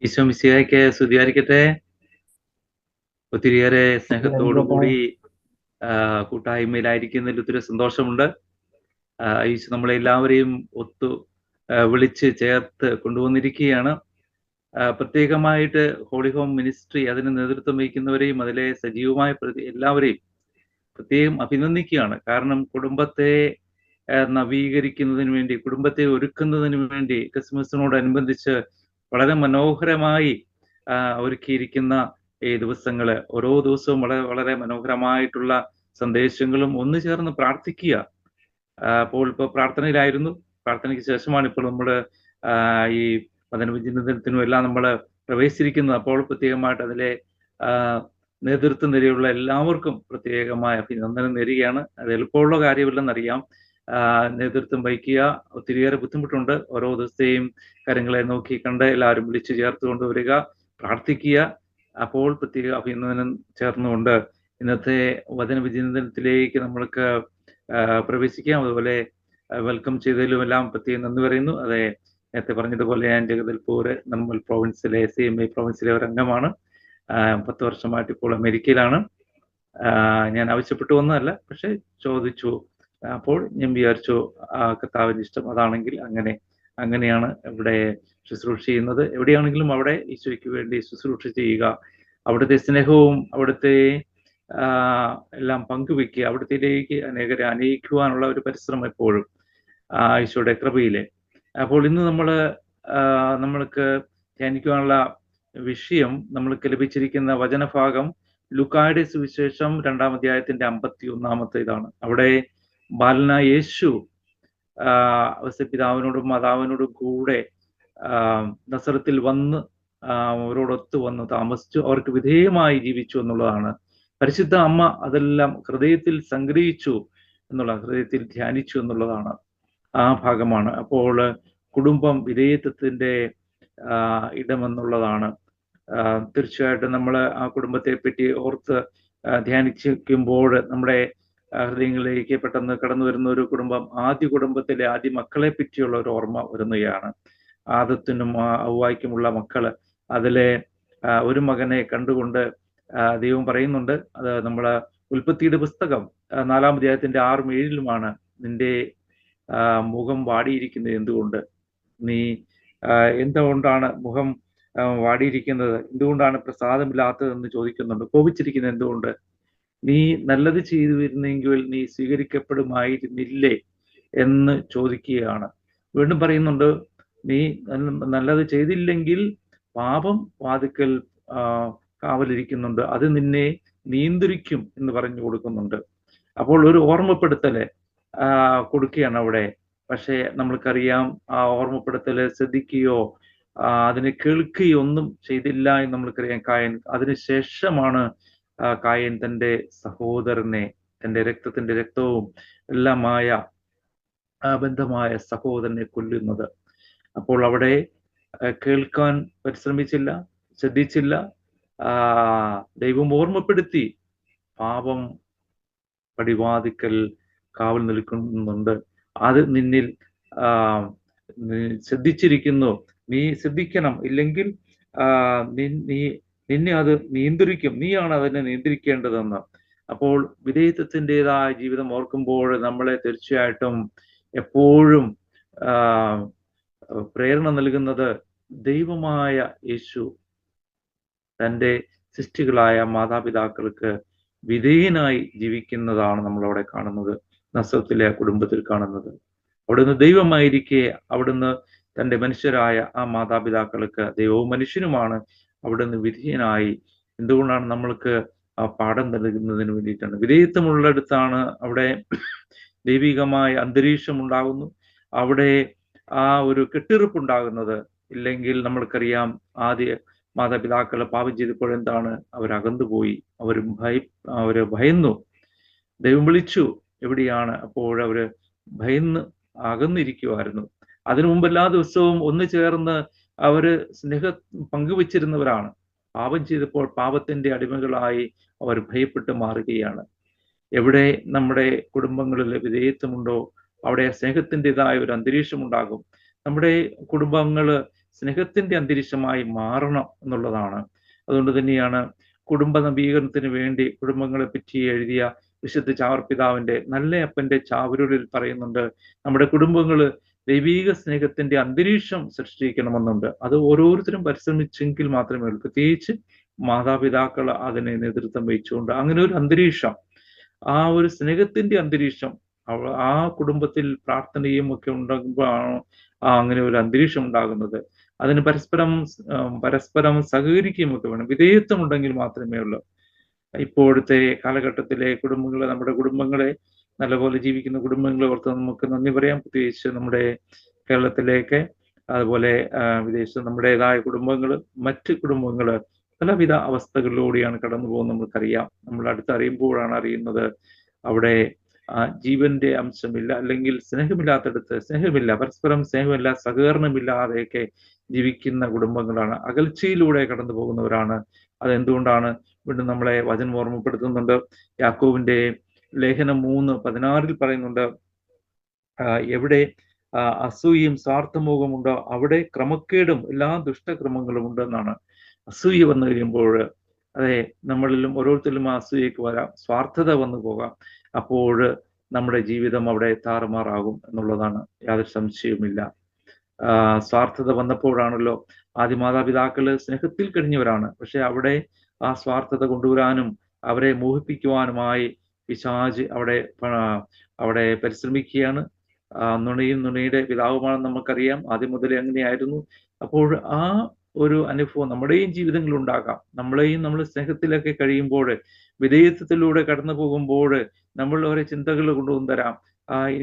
ഈശോ മിശിഹായ്ക്ക് സ്തുതിയായിരിക്കട്ടെ. ഒത്തിരിയേറെ സ്തുതിയായിരിക്കട്ടെ. സ്നേഹത്തോടുകൂടി കൂട്ടായ്മയിലായിരിക്കുന്നതിൽ ഒത്തിരി സന്തോഷമുണ്ട്. ഈശോ നമ്മളെല്ലാവരെയും ഒത്തു വിളിച്ച് ചേർത്ത് കൊണ്ടുവന്നിരിക്കുകയാണ്. പ്രത്യേകമായിട്ട് ഹോളി ഹോം മിനിസ്ട്രി അതിന് നേതൃത്വം വഹിക്കുന്നവരെയും അതിലെ സജീവമായ എല്ലാവരെയും പ്രത്യേകം അഭിനന്ദിക്കുകയാണ്. കാരണം കുടുംബത്തെ നവീകരിക്കുന്നതിന് വേണ്ടി, കുടുംബത്തെ ഒരുക്കുന്നതിന് വേണ്ടി ക്രിസ്മസിനോടനുബന്ധിച്ച് വളരെ മനോഹരമായി ഒരുക്കിയിരിക്കുന്ന ഈ ദിവസങ്ങള്, ഓരോ ദിവസവും വളരെ വളരെ മനോഹരമായിട്ടുള്ള സന്ദേശങ്ങളും ഒന്നു ചേർന്ന് പ്രാർത്ഥിക്കുക. അപ്പോൾ ഇപ്പോൾ പ്രാർത്ഥനയിലായിരുന്നു. പ്രാർത്ഥനയ്ക്ക് ശേഷമാണ് ഇപ്പോൾ നമ്മൾ ഈ വചനവിചിന്തനത്തിനും എല്ലാം നമ്മൾ പ്രവേശിച്ചിരിക്കുന്നത്. അപ്പോൾ പ്രത്യേകമായിട്ട് അതിലെ നേതൃത്വം നിരയുള്ള എല്ലാവർക്കും പ്രത്യേകമായ അഭിനന്ദനം നേരുകയാണ്. അത് എളുപ്പമുള്ള കാര്യമില്ലെന്നറിയാം. നേതൃത്വം വഹിക്കുക ഒത്തിരിയേറെ ബുദ്ധിമുട്ടുണ്ട്. ഓരോ ദിവസത്തെയും കാര്യങ്ങളെ നോക്കി കണ്ട് എല്ലാവരും വിളിച്ചു ചേർത്ത് കൊണ്ടുവരിക, പ്രാർത്ഥിക്കുക. അപ്പോൾ പ്രത്യേക അഭിനന്ദനം ചേർന്നുകൊണ്ട് ഇന്നത്തെ വചനവിചിന്തനത്തിലേക്ക് നമ്മൾക്ക് പ്രവേശിക്കാം. അതുപോലെ വെൽക്കം ചെയ്തതിലും എല്ലാം പ്രത്യേകം നന്ദി പറയുന്നു. അതെ, നേരത്തെ പറഞ്ഞതുപോലെ ഞാൻ ജഗദൽപൂർ നമ്മൾ പ്രോവിൻസിലെ CMA പ്രോവിൻസിലെ ഒരു അംഗമാണ്. 10 വർഷമായിട്ട് ഇപ്പോൾ അമേരിക്കയിലാണ്. ഞാൻ ആവശ്യപ്പെട്ടു വന്നതല്ല, പക്ഷെ ചോദിച്ചു. അപ്പോൾ ഞാൻ വിചാരിച്ചു കർത്താവിൻ്റെ ഇഷ്ടം അതാണെങ്കിൽ അങ്ങനെയാണ് ഇവിടെ ശുശ്രൂഷ ചെയ്യുന്നത്. എവിടെയാണെങ്കിലും അവിടെ ഈശോയ്ക്ക് വേണ്ടി ശുശ്രൂഷ ചെയ്യുക, അവിടുത്തെ സ്നേഹവും അവിടുത്തെ എല്ലാം പങ്കുവെക്കുക, അവിടത്തേക്ക് അനേകരെ അനയിക്കുവാനുള്ള ഒരു പരിശ്രമം എപ്പോഴും ഈശോയുടെ കൃപയിലെ. അപ്പോൾ ഇന്ന് നമ്മൾക്ക് ധ്യാനിക്കുവാനുള്ള വിഷയം, നമ്മൾക്ക് ലഭിച്ചിരിക്കുന്ന വചനഭാഗം ലൂക്കായുടെ സുവിശേഷം 2-ാം അധ്യായത്തിന്റെ 51-ാമത്തെ ഇതാണ്. അവിടെ ബാലനായ യേശു പിതാവിനോടും മാതാവിനോടും കൂടെ നസറത്തിൽ വന്ന് അവരോടൊത്ത് വന്ന് താമസിച്ചു, അവർക്ക് വിധേയമായി ജീവിച്ചു എന്നുള്ളതാണ്. പരിശുദ്ധ അമ്മ അതെല്ലാം ഹൃദയത്തിൽ സംഗ്രഹിച്ചു ഹൃദയത്തിൽ ധ്യാനിച്ചു എന്നുള്ളതാണ് ആ ഭാഗമാണ്. അപ്പോൾ കുടുംബം വിധേയത്വത്തിന്റെ ഇടമെന്നുള്ളതാണ്. തീർച്ചയായിട്ടും നമ്മൾ ആ കുടുംബത്തെ പറ്റി ഓർത്ത് ധ്യാനിക്കുമ്പോൾ നമ്മുടെ ഹൃദയങ്ങളിലേക്ക് പെട്ടെന്ന് കടന്നു വരുന്ന ഒരു കുടുംബം, ആദ്യ കുടുംബത്തിലെ ആദ്യ മക്കളെ പറ്റിയുള്ള ഒരു ഓർമ്മ വരുന്നതാണ്. ആദത്തിനും ഹവ്വായ്ക്കുമുള്ള മക്കള്, അതിലെ ഒരു മകനെ കണ്ടുകൊണ്ട് ദൈവം പറയുന്നുണ്ട്. അത് നമ്മള് ഉൽപ്പത്തിയുടെ പുസ്തകം 4-ാം അധ്യായത്തിന്റെ 6-ഉം 7-ലുമാണ്. നിന്റെ മുഖം വാടിയിരിക്കുന്നത് എന്തുകൊണ്ട്? നീ എന്തുകൊണ്ടാണ് മുഖം വാടിയിരിക്കുന്നത്? എന്തുകൊണ്ടാണ് പ്രസാദമില്ലാത്തതെന്ന് ചോദിക്കുന്നുണ്ട്. കോപിച്ചിരിക്കുന്നത് എന്തുകൊണ്ട്? നീ നല്ലത് ചെയ്തു വരുന്നെങ്കിൽ നീ സ്വീകരിക്കപ്പെടുമായിരുന്നില്ലേ എന്ന് ചോദിക്കുകയാണ്. വീണ്ടും പറയുന്നുണ്ട്, നീ നല്ലത് ചെയ്തില്ലെങ്കിൽ പാപം വാതിക്കൽ കാവലിരിക്കുന്നുണ്ട്, അത് നിന്നെ നിയന്ത്രിക്കും എന്ന് പറഞ്ഞു കൊടുക്കുന്നുണ്ട്. അപ്പോൾ ഒരു ഓർമ്മപ്പെടുത്തല് കൊടുക്കുകയാണ് അവിടെ. പക്ഷേ നമ്മൾക്കറിയാം, ആ ഓർമ്മപ്പെടുത്തല് ശ്രദ്ധിക്കുകയോ അതിനെ കേൾക്കുകയോ ഒന്നും ചെയ്തില്ല എന്ന് നമ്മൾക്കറിയാം. കായൻ അതിനുശേഷമാണ് കായൻ തൻ്റെ സഹോദരനെ, തൻ്റെ രക്തത്തിന്റെ രക്തവും എല്ലാമായ ബന്ധമായ സഹോദരനെ കൊല്ലുന്നത്. അപ്പോൾ അവിടെ കേൾക്കാൻ പരിശ്രമിച്ചില്ല, ശ്രദ്ധിച്ചില്ല. ദൈവം ഓർമ്മപ്പെടുത്തി, പാപം പടിവാതിക്കൽ കാവൽ നിൽക്കുന്നുണ്ട്, അത് നിന്നിൽ ശ്രദ്ധിച്ചിരിക്കുന്നു, നീ ശ്രദ്ധിക്കണം, ഇല്ലെങ്കിൽ നിന്നെ അത് നിയന്ത്രിക്കും, നീയാണ് അതിനെ നിയന്ത്രിക്കേണ്ടതെന്ന്. അപ്പോൾ വിധേയത്വത്തിൻ്റെതായ ജീവിതം ഓർക്കുമ്പോൾ നമ്മളെ തീർച്ചയായിട്ടും എപ്പോഴും പ്രേരണ നൽകുന്നത് ദൈവമായ യേശു തൻ്റെ സൃഷ്ടികളായ മാതാപിതാക്കൾക്ക് വിധേയനായി ജീവിക്കുന്നതാണ് നമ്മളവിടെ കാണുന്നത്. നസറത്തിലെ കുടുംബത്തിൽ കാണുന്നത്. അവിടുന്ന് ദൈവമായിരിക്കെ അവിടുന്ന് തൻ്റെ മനുഷ്യരായ ആ മാതാപിതാക്കൾക്ക്, ദൈവവും മനുഷ്യനുമാണ്, അവിടുന്ന് വിധേയനായി. എന്തുകൊണ്ടാണ്? നമ്മൾക്ക് ആ പാഠം നൽകുന്നതിന് വേണ്ടിയിട്ടാണ്. വിധേയത്വമുള്ളിടത്താണ് അവിടെ ദൈവികമായ അന്തരീക്ഷം ഉണ്ടാകുന്നു, അവിടെ ആ ഒരു കെട്ടിറുപ്പുണ്ടാകുന്നത്. ഇല്ലെങ്കിൽ നമ്മൾക്കറിയാം, ആദ്യ മാതാപിതാക്കൾ പാപം ചെയ്തപ്പോൾ എന്താണ്? അവരകന്നുപോയി, അവര് ഭയന്നു. ദൈവം വിളിച്ചു, എവിടെയാണ്? അപ്പോഴവര് ഭയന്ന് അകന്നിരിക്കുമായിരുന്നു. അതിനു മുമ്പ് എല്ലാ ദിവസവും ഒന്ന് ചേർന്ന് അവര് സ്നേഹം പങ്കുവച്ചിരുന്നവരാണ്. പാപം ചെയ്തപ്പോൾ പാപത്തിന്റെ അടിമകളായി അവർ ഭയപ്പെട്ട് മാറുകയാണ്. എവിടെ നമ്മുടെ കുടുംബങ്ങളിൽ വിധേയത്വമുണ്ടോ അവിടെ സ്നേഹത്തിൻ്റെതായ ഒരു അന്തരീക്ഷം ഉണ്ടാകും. നമ്മുടെ കുടുംബങ്ങൾ സ്നേഹത്തിന്റെ അന്തരീക്ഷമായി മാറണം എന്നുള്ളതാണ്. അതുകൊണ്ട് തന്നെയാണ് കുടുംബ നവീകരണത്തിന് വേണ്ടി കുടുംബങ്ങളെ പറ്റി എഴുതിയ വിശുദ്ധ ചാവർ പിതാവിന്റെ നല്ല അപ്പന്റെ ചാവരുളിൽ പറയുന്നുണ്ട്, നമ്മുടെ കുടുംബങ്ങൾ ദൈവീക സ്നേഹത്തിന്റെ അന്തരീക്ഷം സൃഷ്ടിക്കണമെന്നുണ്ട്. അത് ഓരോരുത്തരും പരിശ്രമിച്ചെങ്കിൽ മാത്രമേ ഉള്ളൂ. പ്രത്യേകിച്ച് മാതാപിതാക്കൾ അതിനെ നേതൃത്വം വഹിച്ചുകൊണ്ട് അങ്ങനെ ഒരു അന്തരീക്ഷം, ആ ഒരു സ്നേഹത്തിന്റെ അന്തരീക്ഷം ആ കുടുംബത്തിൽ പ്രാർത്ഥനയും ഒക്കെ ഉണ്ടാകുമ്പോഴാണ് അങ്ങനെ ഒരു അന്തരീക്ഷം ഉണ്ടാകുന്നത്. അതിന് പരസ്പരം സഹകരിക്കുകയും ഒക്കെ വേണം. വിധേയത്വം ഉണ്ടെങ്കിൽ മാത്രമേ ഉള്ളൂ. ഇപ്പോഴത്തെ കാലഘട്ടത്തിലെ കുടുംബങ്ങളെ, നമ്മുടെ കുടുംബങ്ങളെ, നല്ലപോലെ ജീവിക്കുന്ന കുടുംബങ്ങളെ ഓർത്ത് നമുക്ക് നന്ദി പറയാം. പ്രത്യേകിച്ച് നമ്മുടെ കേരളത്തിലേക്ക്, അതുപോലെ വിദേശത്ത് നമ്മുടേതായ കുടുംബങ്ങൾ, മറ്റ് കുടുംബങ്ങൾ പലവിധ അവസ്ഥകളിലൂടെയാണ് കടന്നു പോകുന്നത് നമുക്കറിയാം. നമ്മൾ അടുത്തറിയുമ്പോഴാണ് അറിയുന്നത് അവിടെ ജീവന്റെ അംശമില്ല, അല്ലെങ്കിൽ സ്നേഹമില്ലാത്തടത്ത് സ്നേഹമില്ല, പരസ്പരം സ്നേഹമില്ല, സഹകരണമില്ലാതെയൊക്കെ ജീവിക്കുന്ന കുടുംബങ്ങളാണ്, അകൽച്ചയിലൂടെ കടന്നു പോകുന്നവരാണ്. അതെന്തുകൊണ്ടാണ്? വീണ്ടും നമ്മളെ വചനം ഓർമ്മപ്പെടുത്തുന്നുണ്ട്. യാക്കോബിന്റെ ലേഖനം 3:16 പറയുന്നുണ്ട്, എവിടെ അസൂയയും സ്വാർത്ഥമോഹമുണ്ടോ അവിടെ ക്രമക്കേടും എല്ലാ ദുഷ്ടക്രമങ്ങളും ഉണ്ടെന്നാണ്. അസൂയ വന്നു കഴിയുമ്പോൾ, അതെ, നമ്മളിലും ഓരോരുത്തരിലും അസൂയക്ക് വരാം, സ്വാർത്ഥത വന്നു പോകാം. അപ്പോൾ നമ്മുടെ ജീവിതം അവിടെ താറുമാറാകും എന്നുള്ളതാണ്, യാതൊരു സംശയവുമില്ല. സ്വാർത്ഥത വന്നപ്പോഴാണല്ലോ ആദ്യ മാതാപിതാക്കള് സ്നേഹത്തിൽ കഴിഞ്ഞവരാണ്, പക്ഷെ അവിടെ ആ സ്വാർത്ഥത കൊണ്ടുവരാനും അവരെ മോഹിപ്പിക്കുവാനുമായി പിശാച് അവിടെ പരിശ്രമിക്കുകയാണ്. നുണയുടെ പിതാവുമാണെന്ന് നമുക്കറിയാം. ആദ്യം മുതലേ അങ്ങനെയായിരുന്നു. അപ്പോൾ ആ ഒരു അനുഭവം നമ്മുടെയും ജീവിതങ്ങളിൽ ഉണ്ടാകാം. നമ്മൾ സ്നേഹത്തിലൊക്കെ കഴിയുമ്പോൾ, വിധേയത്വത്തിലൂടെ കടന്നു പോകുമ്പോൾ നമ്മൾ ഓരോ ചിന്തകൾ കൊണ്ടുവന്ന് തരാം.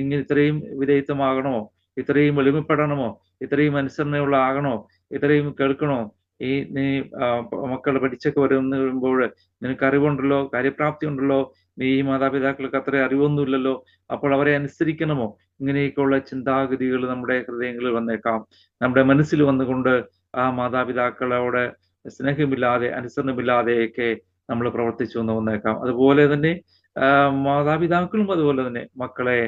ഇങ്ങനെ ഇത്രയും വിധേയത്വമാകണോ, ഇത്രയും എളിമപ്പെടണമോ, ഇത്രയും അനുസരണയുള്ള ആകണോ, ഇത്രയും കേൾക്കണോ, നീ മക്കൾ പഠിച്ചൊക്കെ വരുമ്പോൾ നിനക്ക് അറിവുണ്ടല്ലോ, കാര്യപ്രാപ്തി ഉണ്ടല്ലോ, നീ ഈ മാതാപിതാക്കൾക്ക് അത്ര അറിവൊന്നുമില്ലല്ലോ, അപ്പോൾ അവരെ അനുസരിക്കണമോ? ഇങ്ങനെയൊക്കെയുള്ള ചിന്താഗതികൾ നമ്മുടെ ഹൃദയങ്ങളിൽ വന്നേക്കാം. നമ്മുടെ മനസ്സിൽ വന്നുകൊണ്ട് ആ മാതാപിതാക്കളോട് സ്നേഹമില്ലാതെ, അനുസരണമില്ലാതെയൊക്കെ നമ്മൾ പ്രവർത്തിച്ചു എന്ന് വന്നേക്കാം. അതുപോലെ തന്നെ മാതാപിതാക്കളും അതുപോലെ തന്നെ മക്കളെ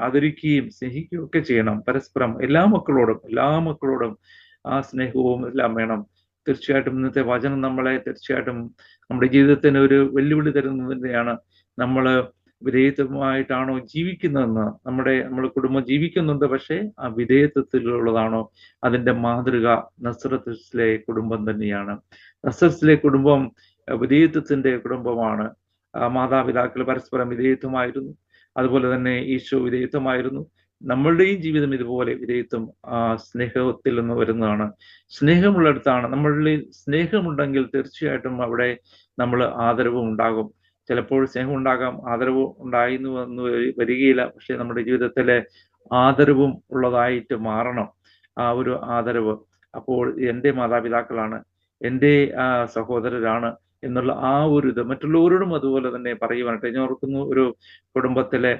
ആദരിക്കുകയും സ്നേഹിക്കുകയും ഒക്കെ ചെയ്യണം. പരസ്പരം എല്ലാ മക്കളോടും ആ സ്നേഹവും എല്ലാം വേണം. തീർച്ചയായിട്ടും ഇന്നത്തെ വചനം നമ്മളെ തീർച്ചയായിട്ടും നമ്മുടെ ജീവിതത്തിന് ഒരു വെല്ലുവിളി തരുന്നത് തന്നെയാണ്. നമ്മൾ വിധേയത്വമായിട്ടാണോ ജീവിക്കുന്നതെന്ന്, നമ്മുടെ കുടുംബം ജീവിക്കുന്നുണ്ട്, പക്ഷേ ആ വിധേയത്വത്തിലുള്ളതാണോ? അതിന്റെ മാതൃക നസ്രത്തിലെ കുടുംബം തന്നെയാണ്. നസ്രത്തിലെ കുടുംബം വിധേയത്വത്തിന്റെ കുടുംബമാണ്. മാതാപിതാക്കൾ പരസ്പരം വിധേയത്വമായിരുന്നു, അതുപോലെ തന്നെ ഈശോ വിധേയത്വമായിരുന്നു. നമ്മളുടെയും ജീവിതം ഇതുപോലെ വിധേയത്വം സ്നേഹത്തിൽ നിന്ന് വരുന്നതാണ്. സ്നേഹമുള്ളിടത്താണ്, നമ്മളിൽ സ്നേഹമുണ്ടെങ്കിൽ തീർച്ചയായിട്ടും അവിടെ നമ്മൾ ആദരവും ഉണ്ടാകും. ചിലപ്പോൾ സ്നേഹം ഉണ്ടാകാം, ആദരവ് ഉണ്ടായിരുന്നു എന്ന് വരികയില്ല, പക്ഷെ നമ്മുടെ ജീവിതത്തിലെ ആദരവും ഉള്ളതായിട്ട് മാറണം. ആ ഒരു ആദരവ് അപ്പോൾ എൻ്റെ മാതാപിതാക്കളാണ്, എൻ്റെ സഹോദരരാണ് എന്നുള്ള ആ ഒരു ഇത് മറ്റുള്ളവരോടും അതുപോലെ തന്നെ പറയുവാനായിട്ട്. ഞാൻ ഓർക്കുന്നു, ഒരു കുടുംബത്തിലെ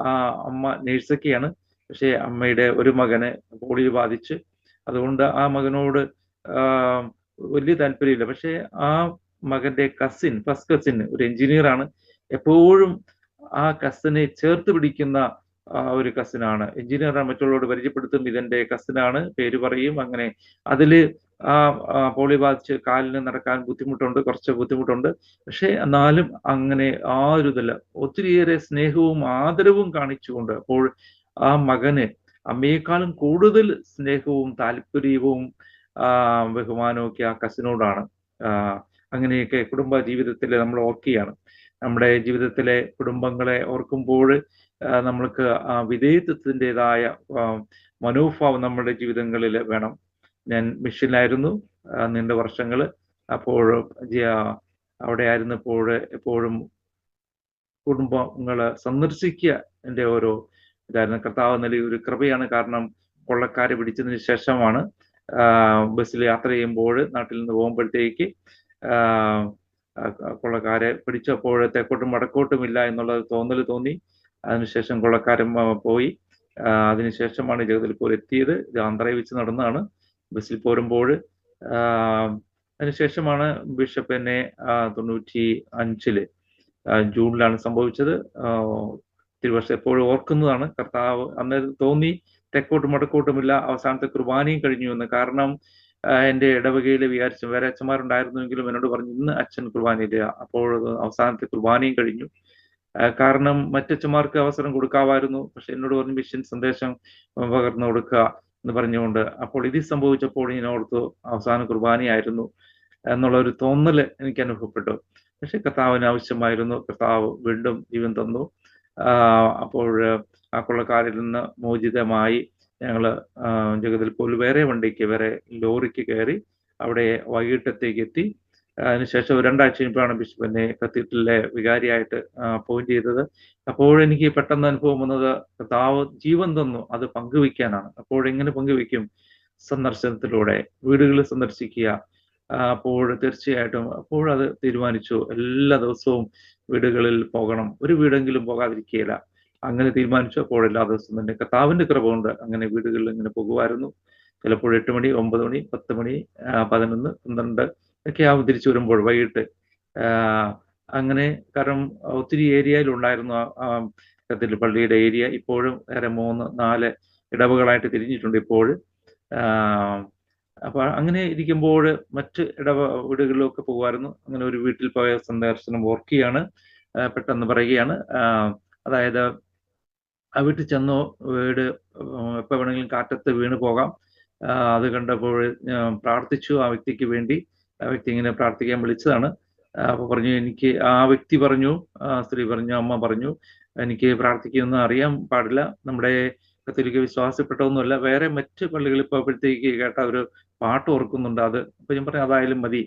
ആ അമ്മ നേഴ്സൊക്കെയാണ്, പക്ഷേ അമ്മയുടെ ഒരു മകന് പോളിയോ ബാധിച്ച്, അതുകൊണ്ട് ആ മകനോട് വലിയ താല്പര്യമില്ല. പക്ഷേ ആ മകന്റെ ഫസ്റ്റ് കസിൻ ഒരു എഞ്ചിനീയറാണ്. എപ്പോഴും ആ കസിനെ ചേർത്ത് പിടിക്കുന്ന ഒരു കസിനാണ്. എഞ്ചിനീയറാണ്, മറ്റുള്ളവരോട് പരിചയപ്പെടുത്തും, ഇതെന്റെ കസിനാണ്, പേര് പറയും. അങ്ങനെ അതില് പോളിയോ ബാധിച്ച് കാലിന് നടക്കാൻ കുറച്ച് ബുദ്ധിമുട്ടുണ്ട്. പക്ഷെ എന്നാലും അങ്ങനെ ആ ഒരു ഇതില്ല, ഒത്തിരിയേറെ സ്നേഹവും ആദരവും കാണിച്ചുകൊണ്ട്, അപ്പോൾ ആ മകന് അമ്മയെക്കാളും കൂടുതൽ സ്നേഹവും താല്പര്യവും ബഹുമാനവും ഒക്കെ ആ കസിനോടാണ്. അങ്ങനെയൊക്കെ കുടുംബ ജീവിതത്തിൽ നമ്മൾ ഓർക്കുകയാണ്. നമ്മുടെ ജീവിതത്തിലെ കുടുംബങ്ങളെ ഓർക്കുമ്പോൾ നമ്മൾക്ക് ആ വിധേയത്വത്തിൻ്റെതായ മനോഭാവം നമ്മുടെ ജീവിതങ്ങളിൽ വേണം. ഞാൻ മിഷനിലായിരുന്നു നീണ്ട വർഷങ്ങൾ. അപ്പോൾ അവിടെ ആയിരുന്നപ്പോൾ എപ്പോഴും കുടുംബങ്ങൾ സന്ദർശിക്കുക എൻ്റെ ഓരോ ഇതായിരുന്നു. കർത്താവ് നൽകിയ ഒരു കൃപയാണ്. കാരണം കൊള്ളക്കാരെ പിടിച്ചതിന് ശേഷമാണ് ബസ്സിൽ യാത്ര ചെയ്യുമ്പോൾ, നാട്ടിൽ നിന്ന് പോകുമ്പോഴത്തേക്ക് കൊള്ളക്കാരെ പിടിച്ചപ്പോൾ തെക്കോട്ടും വടക്കോട്ടും ഇല്ല എന്നുള്ളത് തോന്നി. അതിനുശേഷം കൊള്ളക്കാരൻ പോയി. അതിനുശേഷമാണ് ജഗദൽപൂർ എത്തിയത്. ഇത് ആന്ധ്രയിൽ വെച്ച് നടന്നതാണ്. ബസ്സിൽ പോരുമ്പോൾ അതിനുശേഷമാണ് ബിഷപ്പ് എന്നെ 95 ജൂണിലാണ് സംഭവിച്ചത്. ഒത്തിരി വർഷം എപ്പോഴും ഓർക്കുന്നതാണ്. കർത്താവ് അന്നേരം തോന്നി, തെക്കോട്ടും വടക്കോട്ടുമില്ല. അവസാനത്തെ കുർബാനയും കഴിഞ്ഞു എന്ന്. കാരണം എൻ്റെ ഇടവകയിൽ വിചാരിച്ചു വേറെ അച്ഛന്മാരുണ്ടായിരുന്നുവെങ്കിലും എന്നോട് പറഞ്ഞു ഇന്ന് അച്ഛൻ കുർബാനയില്ല. അപ്പോൾ അവസാനത്തെ കുർബാനയും കഴിഞ്ഞു. കാരണം മറ്റച്ഛന്മാർക്ക് അവസരം കൊടുക്കാമായിരുന്നു. പക്ഷെ എന്നോട് പറഞ്ഞു മിഷൻ സന്ദേശം പകർന്നു കൊടുക്കുക എന്ന് പറഞ്ഞുകൊണ്ട്. അപ്പോൾ ഇത് സംഭവിച്ചപ്പോൾ ഞാൻ ഓർത്തു അവസാന കുർബാനയായിരുന്നു എന്നുള്ള ഒരു തോന്നൽ എനിക്ക് അനുഭവപ്പെട്ടു. പക്ഷെ കർത്താവിന് ആവശ്യമായിരുന്നു. കർത്താവ് വീണ്ടും ജീവൻ തന്നു. അപ്പോൾ ആ കൊള്ളക്കാരിൽ നിന്ന് മോചിതമായി ഞങ്ങൾ ജഗദൽപൂരിൽ വേറെ ലോറിക്ക് കയറി അവിടെ വൈകിട്ടത്തേക്ക് എത്തി. അതിനുശേഷം 2 ആഴ്ച കഴിഞ്ഞപ്പോഴാണ് ബിഷപ്പ് എന്നെ കത്തീഡ്രലിലെ വികാരിയായിട്ട് അപ്പോയിന്റ് ചെയ്തത്. അപ്പോഴെനിക്ക് പെട്ടെന്ന് അനുഭവം വന്നത് കർത്താവ് ജീവൻ തന്നു, അത് പങ്കുവയ്ക്കാനാണ്. അപ്പോഴെങ്ങനെ പങ്കുവയ്ക്കും? സന്ദർശനത്തിലൂടെ, വീടുകൾ സന്ദർശിക്കുക. അപ്പോൾ തീർച്ചയായിട്ടും അപ്പോഴത് തീരുമാനിച്ചു. എല്ലാ ദിവസവും വീടുകളിൽ പോകണം, ഒരു വീടെങ്കിലും പോകാതിരിക്കുകയില്ല. അങ്ങനെ തീരുമാനിച്ചു. അപ്പോൾ എല്ലാ ദിവസവും തന്നെ കർത്താവിന്റെ കൃപ കൊണ്ട് അങ്ങനെ വീടുകളിൽ ഇങ്ങനെ പോകുമായിരുന്നു. ചിലപ്പോൾ 8 മണി, 9 മണി, 10 മണി, 11, 12 ഒക്കെ ആവും തിരിച്ചു വരുമ്പോൾ വൈകിട്ട്. അങ്ങനെ കാരണം ഒത്തിരി ഏരിയയിലുണ്ടായിരുന്നു കത്തീഡ്രൽ പള്ളിയുടെ ഏരിയ. ഇപ്പോഴും വേറെ 3, 4 ഇടവകളായിട്ട് തിരിഞ്ഞിട്ടുണ്ട് ഇപ്പോൾ. അപ്പൊ അങ്ങനെ ഇരിക്കുമ്പോൾ മറ്റ് വീടുകളിലൊക്കെ പോകുമായിരുന്നു. അങ്ങനെ ഒരു വീട്ടിൽ പോയ സന്ദർശനം ഓർക്കുകയാണ്. പെട്ടെന്ന് പറയുകയാണ്. അതായത് ആ വീട്ടിൽ ചെന്നു. വീട് എപ്പോൾ വേണമെങ്കിലും കാറ്റത്ത് വീണ് പോകാം. അത് കണ്ടപ്പോൾ പ്രാർത്ഥിച്ചു ആ വ്യക്തിക്ക് വേണ്ടി. ആ വ്യക്തി ഇങ്ങനെ പ്രാർത്ഥിക്കാൻ വിളിച്ചതാണ്. അപ്പൊ പറഞ്ഞു എനിക്ക് ആ വ്യക്തി പറഞ്ഞു, സ്ത്രീ പറഞ്ഞു, അമ്മ പറഞ്ഞു എനിക്ക് പ്രാർത്ഥിക്കുമെന്ന് അറിയാൻ പാടില്ല. നമ്മുടെ കത്തോലിക്ക വിശ്വാസപ്പെട്ടതൊന്നുമല്ല. വേറെ മറ്റ് പള്ളികളിൽ പോയപ്പോഴത്തേക്ക് കേട്ട ഒരു പാട്ട് ഓർക്കുന്നുണ്ട്. അത് അപ്പൊ ഞാൻ പറഞ്ഞു അതായാലും മതി.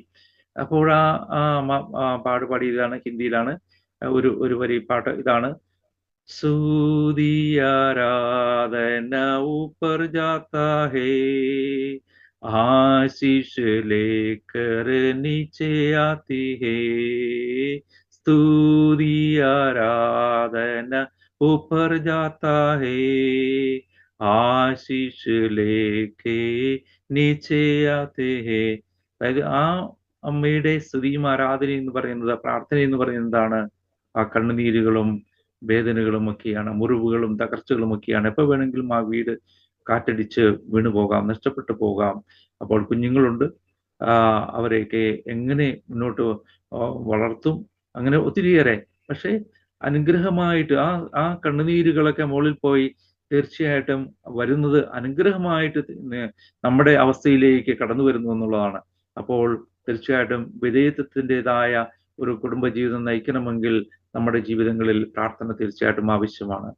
അപ്പോൾ പാടുപാടിയിലാണ്, ഹിന്ദിയിലാണ്. ഒരു വരി പാട്ട് ഇതാണ്. सूदी आराधना ऊपर जाता है, आशीष लेकर नीचे आती है। स्तुति आराधना ऊपर जाता है, ആശിഷ് ലേക്കേ നീച്ചേ ആത്തേ ഹേ. അതായത് ആ അമ്മയുടെ സ്തുതിയും ആരാധന എന്ന് പറയുന്നത്, പ്രാർത്ഥന എന്ന് പറയുന്നതാണ് ആ കണ്ണുനീരുകളും വേദനകളും ഒക്കെയാണ്, മുറിവുകളും തകർച്ചകളും ഒക്കെയാണ്. എപ്പോൾ വേണമെങ്കിലും ആ വീട് കാറ്റടിച്ച് വീണു പോകാം, നഷ്ടപ്പെട്ടു പോകാം. അപ്പോൾ കുഞ്ഞുങ്ങളുണ്ട്, അവരെയൊക്കെ എങ്ങനെ മുന്നോട്ട് വളർത്തും? അങ്ങനെ ഒത്തിരിയേറെ. പക്ഷേ അനുഗ്രഹമായിട്ട് ആ കണ്ണുനീരുകളൊക്കെ മുകളിൽ പോയി തീർച്ചയായിട്ടും വരുന്നത് അനുഗ്രഹമായിട്ട് നമ്മുടെ അവസ്ഥയിലേക്ക് കടന്നു വരുന്നു എന്നുള്ളതാണ്. അപ്പോൾ തീർച്ചയായിട്ടും വിധേയത്വത്തിൻ്റെതായ ഒരു കുടുംബജീവിതം നയിക്കണമെങ്കിൽ നമ്മുടെ ജീവിതങ്ങളിൽ പ്രാർത്ഥന തീർച്ചയായിട്ടും ആവശ്യമാണ്.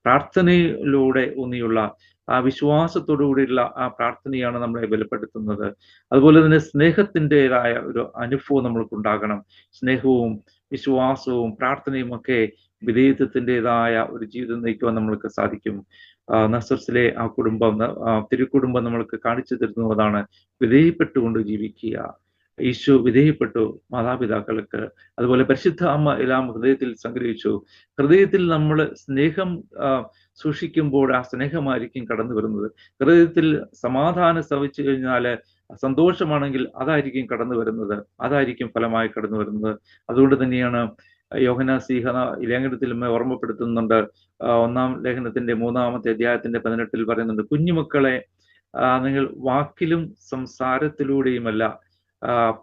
പ്രാർത്ഥനയിലൂടെ ഊന്നിയുള്ള ആ വിശ്വാസത്തോടു കൂടിയുള്ള ആ പ്രാർത്ഥനയാണ് നമ്മളെ ബലപ്പെടുത്തുന്നത്. അതുപോലെ തന്നെ സ്നേഹത്തിൻ്റെതായ ഒരു അനുഭവം നമ്മൾക്കുണ്ടാകണം. സ്നേഹവും വിശ്വാസവും പ്രാർത്ഥനയും ഒക്കെ വിധേയത്വത്തിൻ്റെതായ ഒരു ജീവിതം നയിക്കുവാൻ നമ്മൾക്ക് സാധിക്കും. നസ്രസിലെ ആ കുടുംബം, തിരുക്കുടുംബം നമ്മൾക്ക് കാണിച്ചു തരുന്നതാണ് വിധേയപ്പെട്ടുകൊണ്ട് ജീവിക്കുക. ഈശോ വിധേയപ്പെട്ടു മാതാപിതാക്കൾക്ക്. അതുപോലെ പരിശുദ്ധ അമ്മ എല്ലാം ഹൃദയത്തിൽ സംഗ്രഹിച്ചു. ഹൃദയത്തിൽ നമ്മൾ സ്നേഹം സൂക്ഷിക്കുമ്പോൾ ആ സ്നേഹമായിരിക്കും കടന്നു വരുന്നത്. ഹൃദയത്തിൽ സമാധാനം ശ്രവിച്ചു കഴിഞ്ഞാൽ, സന്തോഷമാണെങ്കിൽ അതായിരിക്കും കടന്നു വരുന്നത്, അതായിരിക്കും ഫലമായി കടന്നു വരുന്നത്. അതുകൊണ്ട് തന്നെയാണ് യോഹന്നാൻ ശ്ലീഹ ലേഖനത്തിൽ ഓർമ്മപ്പെടുത്തുന്നുണ്ട്. 1-ാം ലേഖനത്തിന്റെ 3-ാമത്തെ അധ്യായത്തിന്റെ 18 പറയുന്നുണ്ട്, കുഞ്ഞുമക്കളെ നിങ്ങൾ വാക്കിലും സംസാരത്തിലൂടെയുമല്ല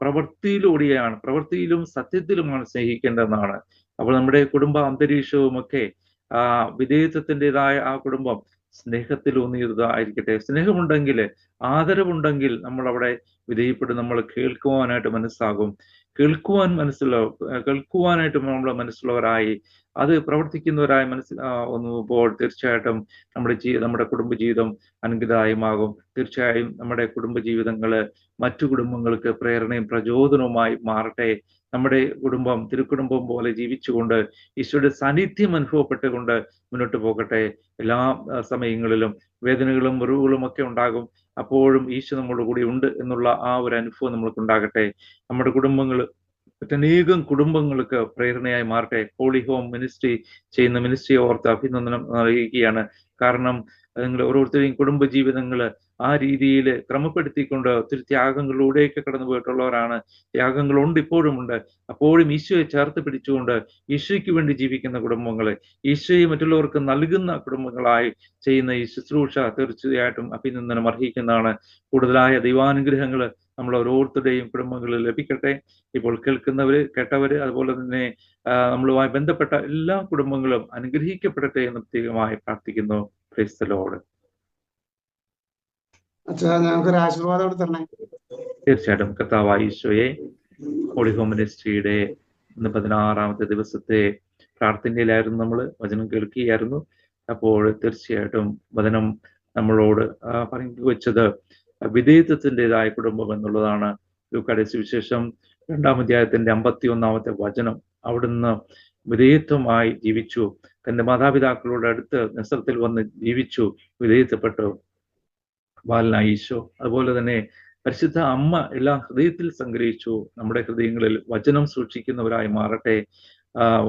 പ്രവൃത്തിയിലും സത്യത്തിലുമാണ് സ്നേഹിക്കേണ്ടതെന്നാണ്. അപ്പോൾ നമ്മുടെ കുടുംബ അന്തരീക്ഷവും ഒക്കെ വിധേയത്വത്തിൻ്റെതായ ആ കുടുംബം സ്നേഹത്തിലൂന്നിയതായിരിക്കട്ടെ. സ്നേഹമുണ്ടെങ്കിൽ, ആദരവുണ്ടെങ്കിൽ നമ്മൾ അവിടെ വിധേയപ്പെടും. നമ്മൾ കേൾക്കുവാനായിട്ട് മനസ്സാകും. കേൾക്കുവാനായിട്ട് നമ്മൾ മനസ്സുള്ളവരായി അത് പ്രവർത്തിക്കുന്നവരായി ഒന്നുമ്പോൾ തീർച്ചയായിട്ടും നമ്മുടെ കുടുംബജീവിതം അനുഗ്രഹമാകും. തീർച്ചയായും നമ്മുടെ കുടുംബജീവിതങ്ങള് മറ്റു കുടുംബങ്ങൾക്ക് പ്രേരണയും പ്രചോദനവുമായി മാറട്ടെ. നമ്മുടെ കുടുംബം തിരുക്കുടുംബം പോലെ ജീവിച്ചുകൊണ്ട് ഈശോയുടെ സാന്നിധ്യം അനുഭവപ്പെട്ടുകൊണ്ട് മുന്നോട്ട് പോകട്ടെ. എല്ലാ സമയങ്ങളിലും വേദനകളും മുറിവുകളും ഒക്കെ ഉണ്ടാകും. അപ്പോഴും ഈശോ നമ്മുടെ കൂടി ഉണ്ട് എന്നുള്ള ആ ഒരു അനുഭവം നമ്മൾക്കുണ്ടാകട്ടെ. നമ്മുടെ കുടുംബങ്ങൾ മറ്റനേകം കുടുംബങ്ങൾക്ക് പ്രേരണയായി മാറട്ടെ. ഹോളി ഹോം മിനിസ്ട്രി ചെയ്യുന്ന മിനിസ്ട്രി ഓർത്ത് അഭിനന്ദനം അറിയിക്കുകയാണ്. കാരണം നിങ്ങൾ ഓരോരുത്തരെയും കുടുംബജീവിതങ്ങൾ ആ രീതിയിൽ ക്രമപ്പെടുത്തിക്കൊണ്ട് ഒത്തിരി ത്യാഗങ്ങളിലൂടെയൊക്കെ കടന്നു പോയിട്ടുള്ളവരാണ്. ത്യാഗങ്ങളുണ്ട്, ഇപ്പോഴുമുണ്ട്. അപ്പോഴും ഈശോയെ ചേർത്ത് പിടിച്ചുകൊണ്ട് ഈശോയ്ക്ക് വേണ്ടി ജീവിക്കുന്ന കുടുംബങ്ങളെ, ഈശോയെ മറ്റുള്ളവർക്ക് നൽകുന്ന കുടുംബങ്ങളായി ചെയ്യുന്ന ഈ ശുശ്രൂഷ തീർച്ചയായിട്ടും അഭിനന്ദനം അർഹിക്കുന്നതാണ്. കൂടുതലായ ദൈവാനുഗ്രഹങ്ങൾ നമ്മൾ ഓരോരുത്തരുടെയും കുടുംബങ്ങളിൽ ലഭിക്കട്ടെ. ഇപ്പോൾ കേട്ടവര് അതുപോലെ തന്നെ നമ്മളുമായി ബന്ധപ്പെട്ട എല്ലാ കുടുംബങ്ങളും അനുഗ്രഹിക്കപ്പെടട്ടെ എന്ന് പ്രത്യേകമായി പ്രാർത്ഥിക്കുന്നു. Praise the Lord. തീർച്ചയായിട്ടും കർത്താവായ ഈശോയെ, ഹോളി ഹോം മിനിസ്ട്രിയുടെ ഇന്ന് 16ാമത്തെ ദിവസത്തെ പ്രാർത്ഥനയിലായിരുന്നു. നമ്മൾ വചനം കേൾക്കുകയായിരുന്നു. അപ്പോൾ തീർച്ചയായിട്ടും വചനം നമ്മളോട് പങ്കുവച്ചത് വിധേയത്വത്തിൻ്റെതായ കുടുംബം എന്നുള്ളതാണ്. ലൂക്കായുടെ സുവിശേഷം 2-ാം അധ്യായത്തിന്റെ 51ാമത്തെ വചനം. അവിടുന്ന് വിധേയത്വമായി ജീവിച്ചു, തന്റെ മാതാപിതാക്കളോട് അടുത്ത് നസ്രത്തിൽ വന്ന് ജീവിച്ചു, വിധേയത്വപ്പെട്ടു ബാലനായ ഈശോ. അതുപോലെ തന്നെ പരിശുദ്ധ അമ്മ എല്ലാം ഹൃദയത്തിൽ സംഗ്രഹിച്ചു. നമ്മുടെ ഹൃദയങ്ങളിൽ വചനം സൂക്ഷിക്കുന്നവരായി മാറട്ടെ.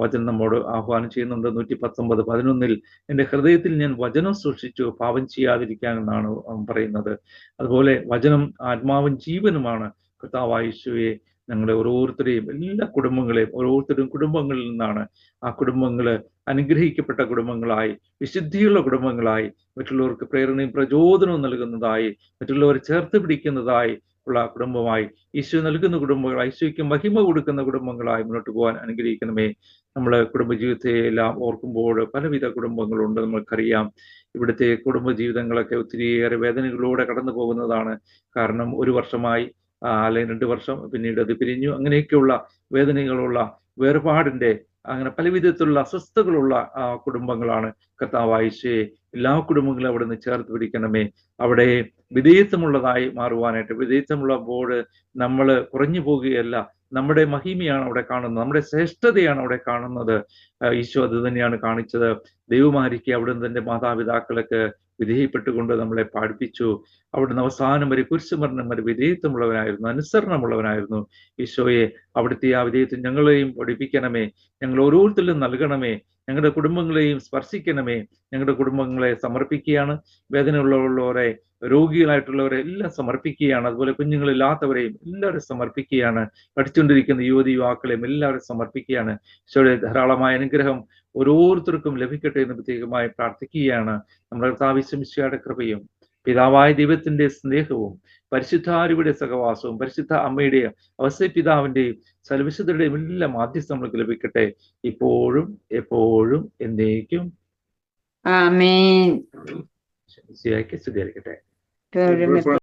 വചനം നമ്മോട് ആഹ്വാനം ചെയ്യുന്നുണ്ട്. 119:11 എൻ്റെ ഹൃദയത്തിൽ ഞാൻ വചനം സൂക്ഷിച്ചു, പാപം ചെയ്യാതിരിക്കാൻ എന്നാണ് പറയുന്നത്. അതുപോലെ വചനം ആത്മാവും ജീവനുമാണ്. കർത്താവായ ഈശോയെ, ഞങ്ങളെ ഓരോരുത്തരെയും, എല്ലാ കുടുംബങ്ങളെയും, ഓരോരുത്തരും കുടുംബങ്ങളിൽ നിന്നാണ് ആ കുടുംബങ്ങൾ അനുഗ്രഹിക്കപ്പെട്ട കുടുംബങ്ങളായി, വിശുദ്ധിയുള്ള കുടുംബങ്ങളായി, മറ്റുള്ളവർക്ക് പ്രേരണയും പ്രചോദനവും നൽകുന്നതായി, മറ്റുള്ളവരെ ചേർത്ത് പിടിക്കുന്നതായി ഉള്ള കുടുംബമായി, ഈശോ നൽകുന്ന കുടുംബങ്ങളായി, ഈശോയ്ക്ക് മഹിമ കൊടുക്കുന്ന കുടുംബങ്ങളായി മുന്നോട്ട് പോകാൻ അനുഗ്രഹിക്കണമേ. നമ്മൾ കുടുംബജീവിതത്തെ എല്ലാം ഓർക്കുമ്പോൾ പലവിധ കുടുംബങ്ങളുണ്ട്, നമ്മൾക്കറിയാം. ഇവിടുത്തെ കുടുംബജീവിതങ്ങളൊക്കെ ഒത്തിരിയേറെ വേദനകളിലൂടെ കടന്നു പോകുന്നതാണ്. കാരണം 1 വർഷമായി, അല്ലെങ്കിൽ 2 വർഷം, പിന്നീട് അത് പിരിഞ്ഞു, അങ്ങനെയൊക്കെയുള്ള വേദനകളുള്ള, വേർപാടിന്റെ, അങ്ങനെ പലവിധത്തിലുള്ള അസ്വസ്ഥതകളുള്ള കുടുംബങ്ങളാണ്. കർത്താവായ ഈശോയെ, എല്ലാ കുടുംബങ്ങളും അവിടെ നിന്ന് ചേർത്ത് പിടിക്കണമേ. അവിടെ വിധേയത്വമുള്ളതായി മാറുവാനായിട്ട്, വിധേയത്വമുള്ളപ്പോൾ നമ്മൾ കുറഞ്ഞു പോകുകയല്ല, നമ്മുടെ മഹിമയാണ് അവിടെ കാണുന്നത്, നമ്മുടെ ശ്രേഷ്ഠതയാണ് അവിടെ കാണുന്നത്. ഈശോ അത് തന്നെയാണ് കാണിച്ചത്. ദൈവമായിരിക്കെ അവിടുന്ന് തന്റെ മാതാപിതാക്കൾക്ക് വിധേയപ്പെട്ടുകൊണ്ട് നമ്മളെ പഠിപ്പിച്ചു. അവിടുന്ന് അവസാനം വരെ, കുരിശുമരണം വരെ വിധേയത്വമുള്ളവനായിരുന്നു, അനുസരണമുള്ളവനായിരുന്നു. ഈശോയെ, അവിടുത്തെ ആ വിധേയത്വം ഞങ്ങളെയും പഠിപ്പിക്കണമേ, ഞങ്ങൾ ഓരോരുത്തരിലും നൽകണമേ, ഞങ്ങളുടെ കുടുംബങ്ങളെയും സ്പർശിക്കണമേ. ഞങ്ങളുടെ കുടുംബങ്ങളെ സമർപ്പിക്കുകയാണ്. വേദനയുള്ളവരെ, രോഗികളായിട്ടുള്ളവരെ എല്ലാം സമർപ്പിക്കുകയാണ്. അതുപോലെ കുഞ്ഞുങ്ങളില്ലാത്തവരെയും എല്ലാവരും സമർപ്പിക്കുകയാണ്. പഠിച്ചുകൊണ്ടിരിക്കുന്ന യുവാക്കളെയും എല്ലാവരും സമർപ്പിക്കുകയാണ്. ഈശോയുടെ ധാരാളമായ അനുഗ്രഹം ഓരോരുത്തർക്കും ലഭിക്കട്ടെ എന്ന് പ്രത്യേകമായി പ്രാർത്ഥിക്കുകയാണ്. നമ്മുടെ കർത്താവ് മിശിഹായുടെ കൃപയും പിതാവായ ദൈവത്തിന്റെ സ്നേഹവും പരിശുദ്ധാരൂപിയുടെ സഹവാസവും പരിശുദ്ധ അമ്മയുടെയും അവസ്ഥപിതാവിന്റെയും സർവ്വവിശുദ്ധരുടെയും എല്ലാം മാധ്യസ്ഥം നമ്മൾക്ക് ലഭിക്കട്ടെ, ഇപ്പോഴും എപ്പോഴും എന്നേക്കും. ആമേൻ. സ്തുതിയായിരിക്കട്ടെ.